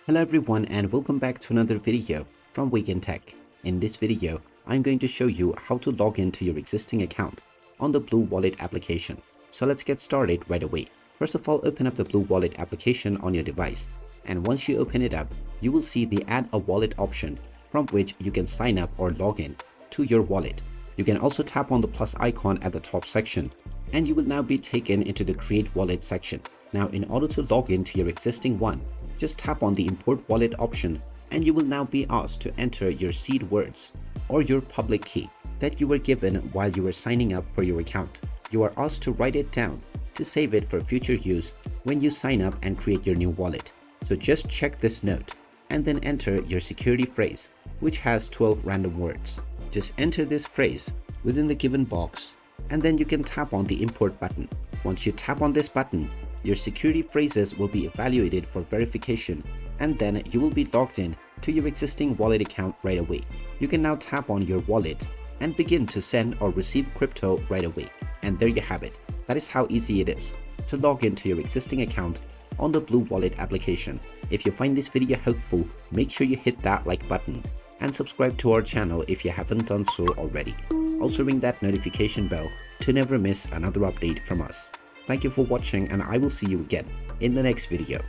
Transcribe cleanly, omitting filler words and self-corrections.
Hello everyone and welcome back to another video from Wake&Tech. In this video, I'm going to show you how to log into your existing account on the Blue Wallet application. So let's get started right away. First of all, open up the Blue Wallet application on your device. And once you open it up, you will see the Add a Wallet option from which you can sign up or log in to your wallet. You can also tap on the plus icon at the top section and you will now be taken into the Create Wallet section. Now, in order to log into your existing one, just tap on the Import Wallet option and you will now be asked to enter your seed words or your public key that you were given while you were signing up for your account. You are asked to write it down to save it for future use when you sign up and create your new wallet. So just check this note and then enter your security phrase, which has 12 random words. Just enter this phrase within the given box and then you can tap on the Import button. Once you tap on this button, your security phrases will be evaluated for verification and then you will be logged in to your existing wallet account right away. You can now tap on your wallet and begin to send or receive crypto right away. And there you have it. That is how easy it is to log into your existing account on the Blue Wallet application. If you find this video helpful, make sure you hit that like button and subscribe to our channel if you haven't done so already. Also ring that notification bell to never miss another update from us. Thank you for watching and I will see you again in the next video.